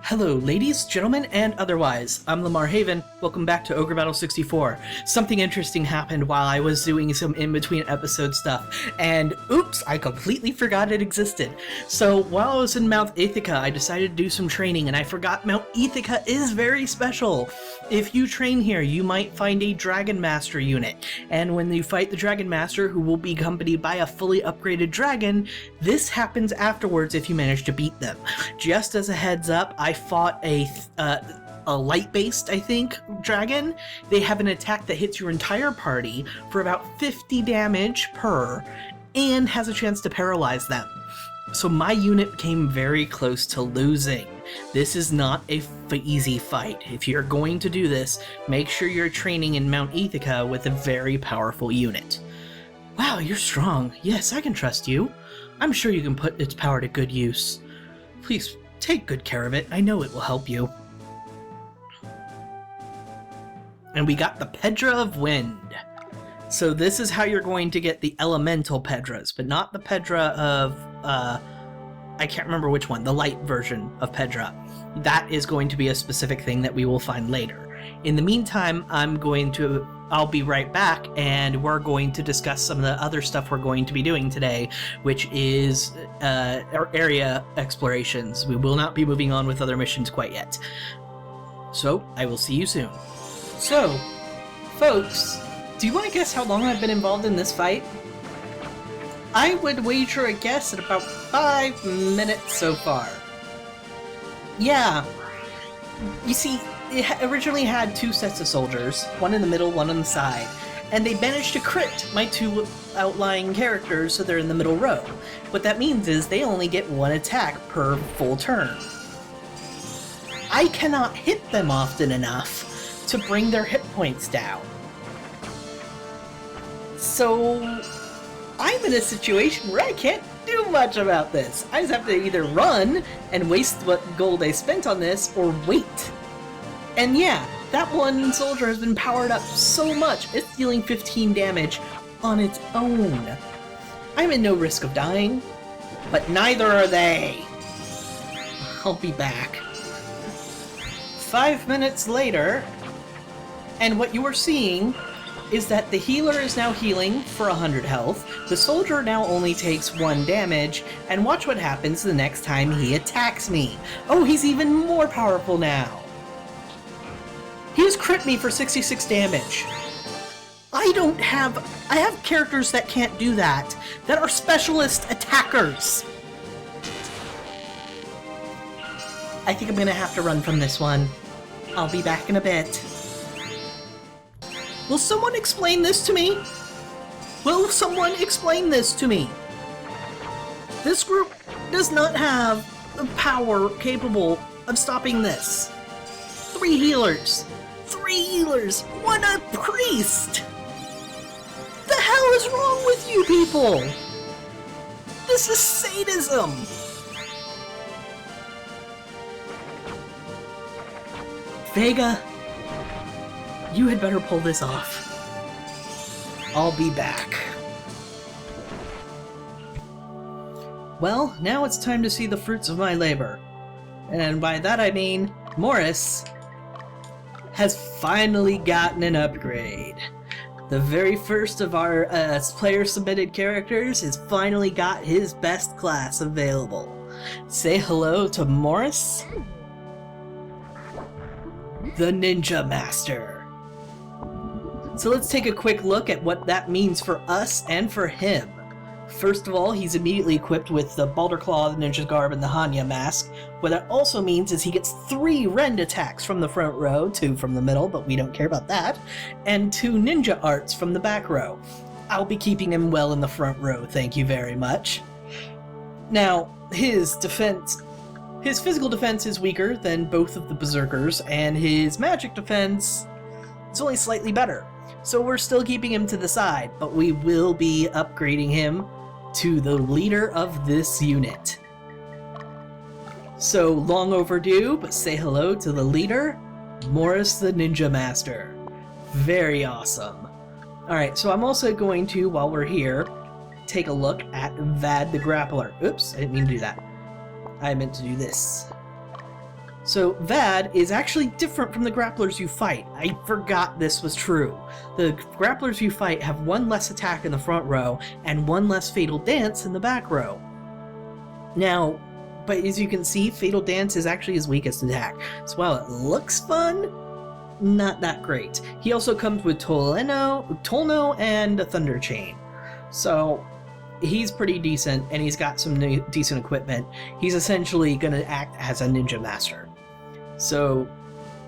Hello, ladies, gentlemen, and otherwise. I'm Lamar Haven. Welcome back to Ogre Battle 64. Something interesting happened while I was doing some in-between episode stuff, and oops, I completely forgot it existed. So while I was in Mount Ithaca, I decided to do some training, and I forgot Mount Ithaca is very special. If you train here, you might find a Dragon Master unit, and when you fight the Dragon Master, who will be accompanied by a fully upgraded dragon, this happens afterwards if you manage to beat them. Just as a heads up, I fought a light-based, I think, dragon. They have an attack that hits your entire party for about 50 damage per, and has a chance to paralyze them. So my unit came very close to losing. This is not a easy fight. If you're going to do this, make sure you're training in Mount Ithaca with a very powerful unit. Wow, you're strong. Yes, I can trust you. I'm sure you can put its power to good use. Please, take good care of it. I know it will help you. And we got the Pedra of Wind. So this is how you're going to get the elemental Pedras, but not the Pedra of, I can't remember which one, the light version of Pedra. That is going to be a specific thing that we will find later. In the meantime, I'll be right back, and we're going to discuss some of the other stuff we're going to be doing today, which is area explorations. We will not be moving on with other missions quite yet. So, I will see you soon. So, folks, do you want to guess how long I've been involved in this fight? I would wager a guess at about 5 minutes so far. Yeah. You see, it originally had 2 sets of soldiers, one in the middle, one on the side, and they managed to crit my 2 outlying characters so they're in the middle row. What that means is they only get 1 attack per full turn. I cannot hit them often enough to bring their hit points down. So I'm in a situation where I can't do much about this. I just have to either run and waste what gold I spent on this, or wait. And yeah, that one soldier has been powered up so much, it's dealing 15 damage on its own. I'm in no risk of dying, but neither are they. I'll be back. 5 minutes later, and what you are seeing is that the healer is now healing for 100 health, the soldier now only takes 1 damage, and watch what happens the next time he attacks me. Oh, he's even more powerful now. He has crit me for 66 damage. I have characters that can't do that are specialist attackers. I think I'm gonna have to run from this one. I'll be back in a bit. Will someone explain this to me? Will someone explain this to me? This group does not have the power capable of stopping this. 3 healers. 3 healers! 1 a priest! The hell is wrong with you people? This is sadism! Vega, you had better pull this off. I'll be back. Well, now it's time to see the fruits of my labor. And by that I mean, Morris has finally gotten an upgrade. The very first of our player-submitted characters has finally got his best class available. Say hello to Morris, the Ninja Master. So let's take a quick look at what that means for us and for him. First of all, he's immediately equipped with the Balder Claw, the Ninja's Garb, and the Hanya Mask. What that also means is he gets 3 rend attacks from the front row, 2 from the middle, but we don't care about that, and 2 ninja arts from the back row. I'll be keeping him well in the front row, thank you very much. Now, his physical defense is weaker than both of the Berserkers, and his magic defense is only slightly better. So we're still keeping him to the side, but we will be upgrading him to the leader of this unit. So long overdue, but say hello to the leader, Morris the Ninja Master. Very awesome. Alright, so I'm also going to, while we're here, take a look at Vad the Grappler. Oops, I didn't mean to do that. I meant to do this. So VAD is actually different from the grapplers you fight. I forgot this was true. The grapplers you fight have one less attack in the front row and one less Fatal Dance in the back row. Now, but as you can see, Fatal Dance is actually his weakest attack. So while it looks fun, not that great. He also comes with Tolno and a Thunder Chain. So he's pretty decent, and he's got some decent equipment. He's essentially going to act as a ninja master. So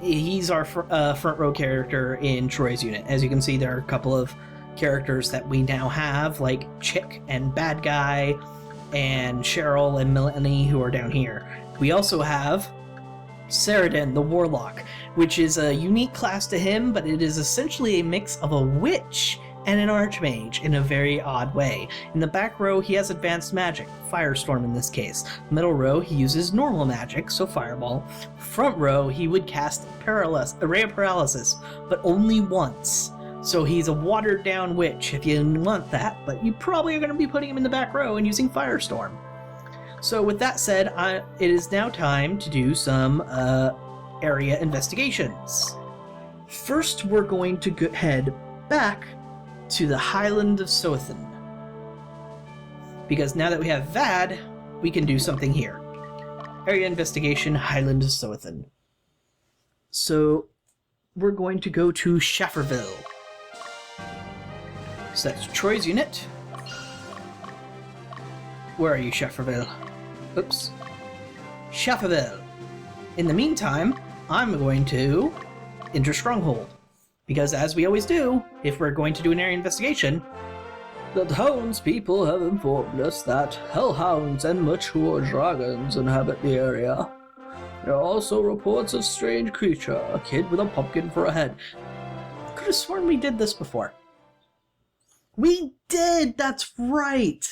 he's our front row character in Troy's unit. As you can see, there are a couple of characters that we now have, like Chick and Bad Guy, and Cheryl and Melanie, who are down here. We also have Saradin, the Warlock, which is a unique class to him, but it is essentially a mix of a witch and an archmage in a very odd way. In the back row, he has advanced magic, Firestorm in this case. Middle row, he uses normal magic, so Fireball. Front row, he would cast a Ray of Paralysis, but only once. So he's a watered down witch if you want that, but you probably are going to be putting him in the back row and using Firestorm. So with that said, it is now time to do some area investigations. First, we're going to head back to the Highland of Soathan, because now that we have VAD, we can do something here. Area investigation, Highland of Soathan. So we're going to go to Schafferville. So that's Troy's unit. Where are you, Schafferville? Oops. Schafferville. In the meantime, I'm going to enter Stronghold. Because as we always do, if we're going to do an area investigation, the townspeople have informed us that hellhounds and mature dragons inhabit the area. There are also reports of strange creature, a kid with a pumpkin for a head. I could have sworn we did this before. We did! That's right!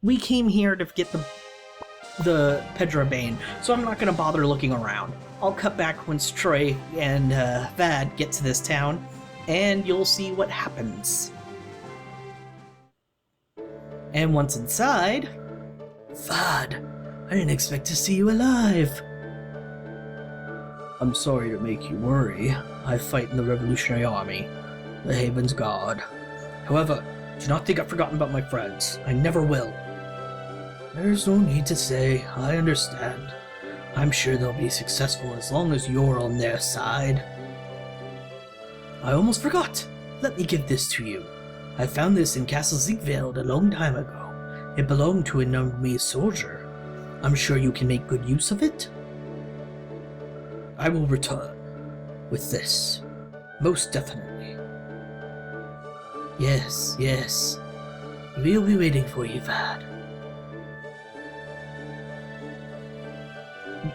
We came here to get the Pedra Bane, so I'm not going to bother looking around. I'll cut back once Troy and VAD get to this town, and you'll see what happens. And once inside... VAD, I didn't expect to see you alive. I'm sorry to make you worry. I fight in the Revolutionary Army, the Haven's Guard. However, do not think I've forgotten about my friends. I never will. There's no need to say. I understand. I'm sure they'll be successful as long as you're on their side. I almost forgot. Let me give this to you. I found this in Castle Ziegfeld a long time ago. It belonged to an enemy soldier. I'm sure you can make good use of it. I will return with this. Most definitely. Yes, yes. We'll be waiting for you, VAD.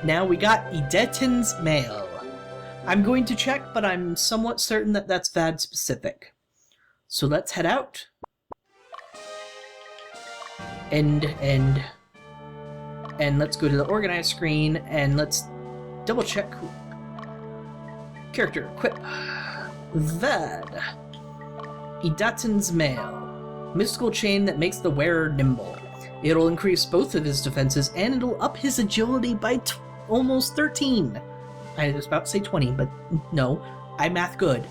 Now we got Edetin's mail. I'm going to check, but I'm somewhat certain that that's VAD specific. So let's head out. And let's go to the organized screen and let's double check. Character equip. VAD. Edatin's mail. Mystical chain that makes the wearer nimble. It'll increase both of his defenses and it'll up his agility by almost 13. I was about to say 20, but no, I math good.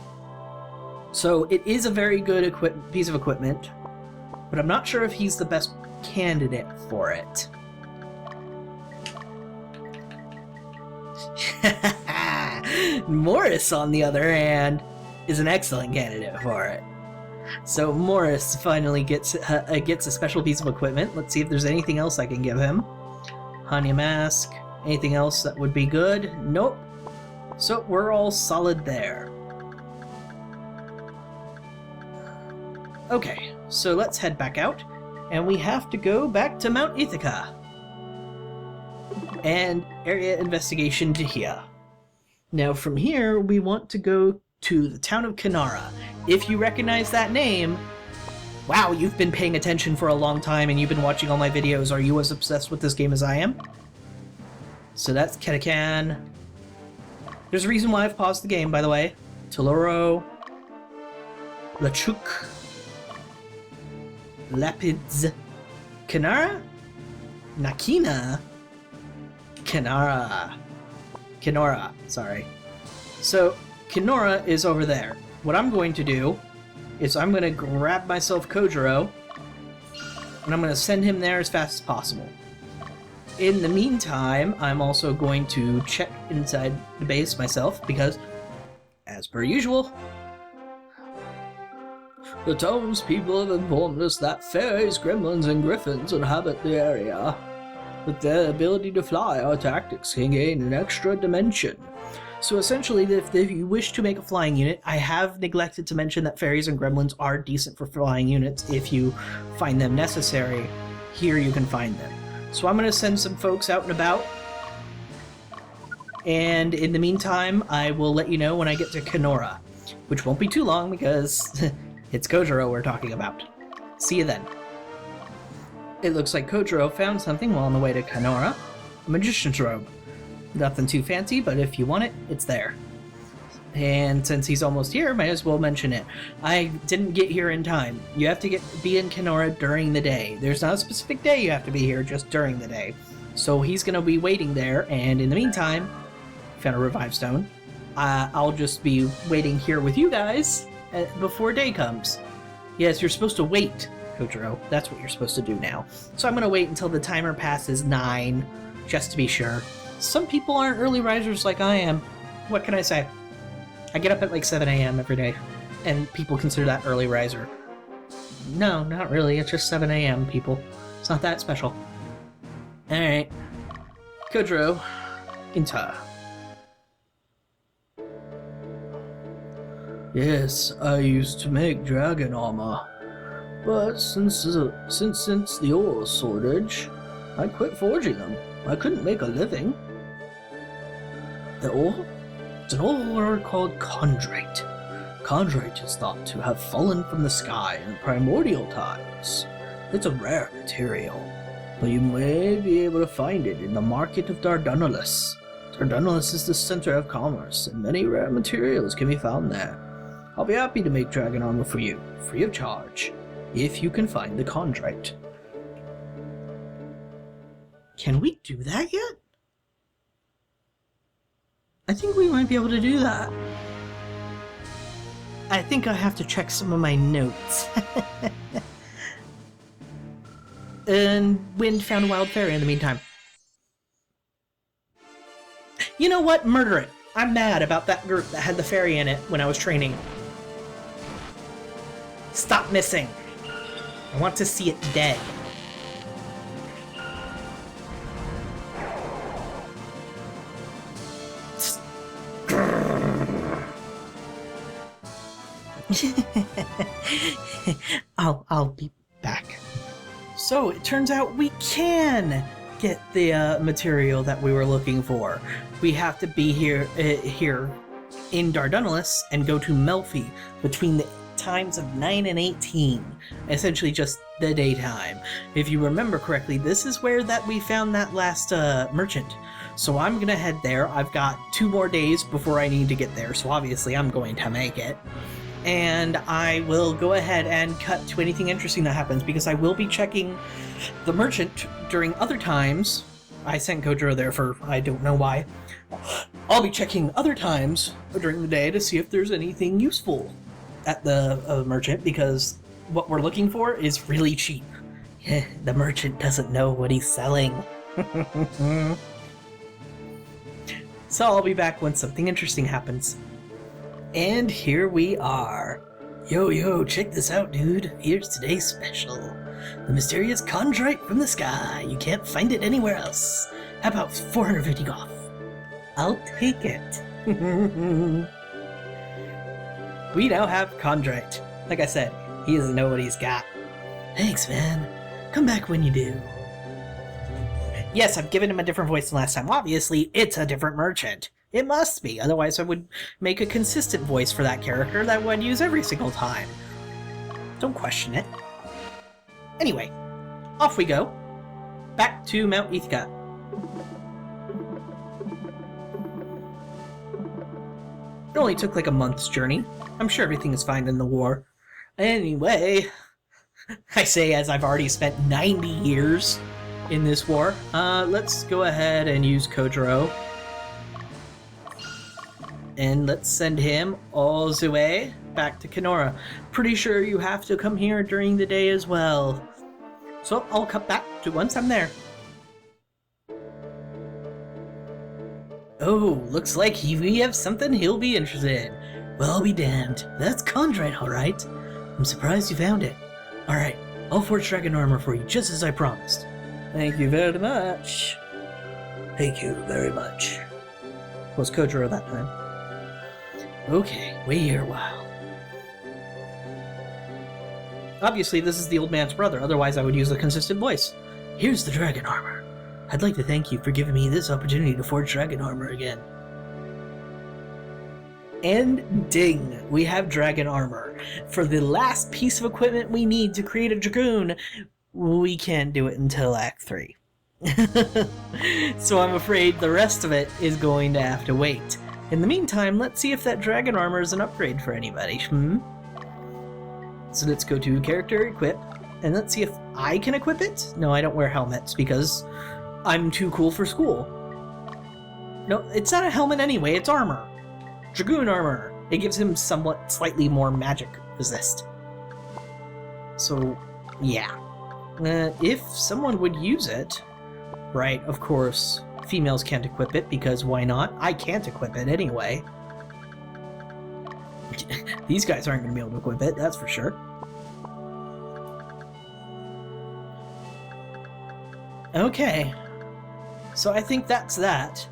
So it is a very good piece of equipment, but I'm not sure if he's the best candidate for it. Morris, on the other hand, is an excellent candidate for it. So Morris finally gets a special piece of equipment. Let's see if there's anything else I can give him. Hanya mask. Anything else that would be good? Nope. So we're all solid there. Okay, so let's head back out, and we have to go back to Mount Ithaca. And area investigation to here. Now from here, we want to go to the town of Canora. If you recognize that name, wow, you've been paying attention for a long time and you've been watching all my videos. Are you as obsessed with this game as I am? So that's Kedakan. There's a reason why I've paused the game, by the way. Toloro, Lachuk, Lapids, Canara, Nakina, Canara. Canora, sorry. So, Canora is over there. What I'm going to do is I'm going to grab myself Kojiro, and I'm going to send him there as fast as possible. In the meantime, I'm also going to check inside the base myself, because, as per usual, the townspeople have informed us that fairies, gremlins, and griffins inhabit the area. With their ability to fly, our tactics can gain an extra dimension. So essentially, if you wish to make a flying unit, I have neglected to mention that fairies and gremlins are decent for flying units if you find them necessary. Here you can find them. So I'm going to send some folks out and about. And in the meantime, I will let you know when I get to Canora, which won't be too long because it's Kojiro we're talking about. See you then. It looks like Kojiro found something while on the way to Canora. A magician's robe. Nothing too fancy, but if you want it, it's there. And since he's almost here, might as well mention it. I didn't get here in time. You have to be in Canora during the day. There's not a specific day you have to be here, just during the day. So he's going to be waiting there, and in the meantime, found a revive stone. I'll just be waiting here with you guys before day comes. Yes, you're supposed to wait, Kojiro. That's what you're supposed to do now. So I'm going to wait until the timer passes 9, just to be sure. Some people aren't early risers like I am. What can I say? I get up at like 7 a.m. every day, and people consider that early riser. No, not really. It's just 7 a.m., people. It's not that special. Alright. Kojiro, Inta. Yes, I used to make dragon armor, but since the ore shortage, I quit forging them. I couldn't make a living. The ore? It's an ore called chondrite. Chondrite is thought to have fallen from the sky in primordial times. It's a rare material, but you may be able to find it in the market of Dardanellis. Dardanellis is the center of commerce, and many rare materials can be found there. I'll be happy to make dragon armor for you, free of charge, if you can find the chondrite. Can we do that yet? I think we might be able to do that. I think I have to check some of my notes. And Wind found a wild fairy in the meantime. You know what? Murder it. I'm mad about that group that had the fairy in it when I was training. Stop missing. I want to see it dead. I'll be back. So it turns out we can get the material that we were looking for. We have to be here in Dardanellis and go to Melfi between the times of 9 and 18, essentially just the daytime. If you remember correctly, this is where we found that last merchant. So I'm gonna head there. I've got 2 more days before I need to get there, so obviously I'm going to make it. And I will go ahead and cut to anything interesting that happens, because I will be checking the merchant during other times. I sent Kojiro there for I don't know why. I'll be checking other times during the day to see if there's anything useful at the merchant, because what we're looking for is really cheap. The merchant doesn't know what he's selling. So I'll be back when something interesting happens. And here we are. Yo, check this out, dude. Here's today's special. The mysterious chondrite from the sky. You can't find it anywhere else. How about 450 goth? I'll take it. We now have chondrite. Like I said, he doesn't know what he's got. Thanks, man. Come back when you do. Yes, I've given him a different voice than last time. Obviously, it's a different merchant. It must be, otherwise I would make a consistent voice for that character that I would use every single time. Don't question it. Anyway, off we go. Back to Mount Ithaca. It only took like a month's journey. I'm sure everything is fine in the war. Anyway, I say as I've already spent 90 years in this war. Let's go ahead and use Kojiro. And let's send him all the way back to Canora. Pretty sure you have to come here during the day as well. So I'll cut back to once I'm there. Oh, looks like we have something he'll be interested in. Well, I'll be damned. That's chondrite, alright. I'm surprised you found it. Alright, I'll forge dragon armor for you, just as I promised. Thank you very much. Thank you very much. Was Kojiro that time. Okay, wait here a while. Obviously, this is the old man's brother, otherwise I would use a consistent voice. Here's the dragon armor. I'd like to thank you for giving me this opportunity to forge dragon armor again. And ding, we have dragon armor. For the last piece of equipment we need to create a dragoon, we can't do it until Act 3. So I'm afraid the rest of it is going to have to wait. In the meantime, let's see if that dragon armor is an upgrade for anybody. So let's go to character equip, and let's see if I can equip it. No, I don't wear helmets because I'm too cool for school. No, it's not a helmet anyway, it's armor. Dragoon armor. It gives him somewhat slightly more magic resist. So, yeah. If someone would use it, right, of course, females can't equip it because why not? I can't equip it anyway. These guys aren't going to be able to equip it, that's for sure. Okay. So I think that's that.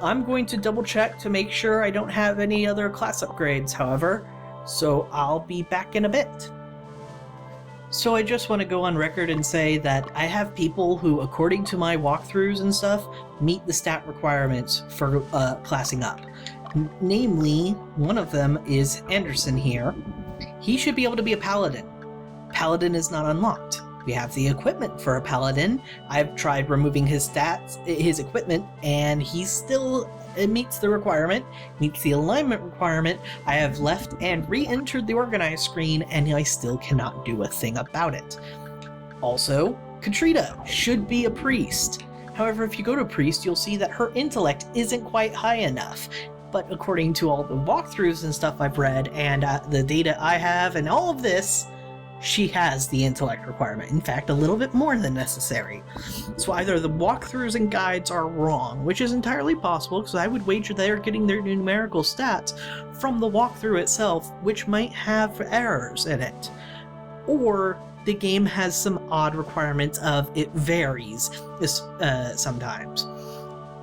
I'm going to double check to make sure I don't have any other class upgrades, however, so I'll be back in a bit. So I just want to go on record and say that I have people who, according to my walkthroughs and stuff, meet the stat requirements for classing up. Namely, one of them is Anderson here. He should be able to be a paladin. Paladin is not unlocked. We have the equipment for a paladin. I've tried removing his stats, his equipment, and he still meets the requirement, meets the alignment requirement. I have left and re-entered the organized screen, and I still cannot do a thing about it. Also, Katrina should be a priest. However, if you go to priest, you'll see that her intellect isn't quite high enough. But according to all the walkthroughs and stuff I've read, and the data I have, and all of this, she has the intellect requirement. In fact, a little bit more than necessary. So either the walkthroughs and guides are wrong, which is entirely possible, because I would wager they're getting their numerical stats from the walkthrough itself, which might have errors in it. Or the game has some odd requirements of it varies sometimes.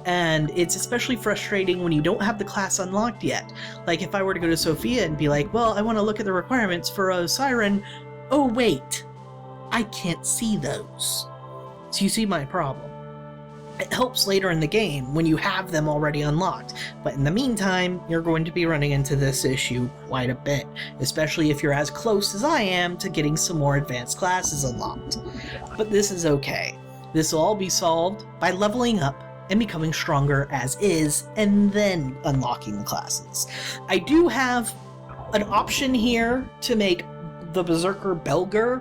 And it's especially frustrating when you don't have the class unlocked yet. Like if I were to go to Sophia and be like, well, I want to look at the requirements for a siren. Oh wait, I can't see those. So you see my problem. It helps later in the game when you have them already unlocked, but in the meantime, you're going to be running into this issue quite a bit, especially if you're as close as I am to getting some more advanced classes unlocked. But this is okay. This will all be solved by leveling up and becoming stronger as is, and then unlocking the classes. I do have an option here to make the Berserker Belger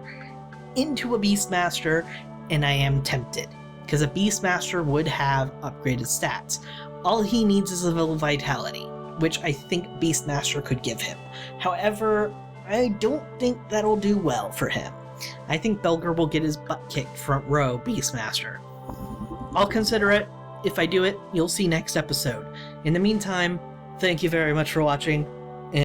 into a Beastmaster, and I am tempted, because a Beastmaster would have upgraded stats. All he needs is a little vitality, which I think Beastmaster could give him. However, I don't think that'll do well for him. I think Belger will get his butt kicked front row Beastmaster. I'll consider it. If I do it, you'll see next episode. In the meantime, thank you very much for watching.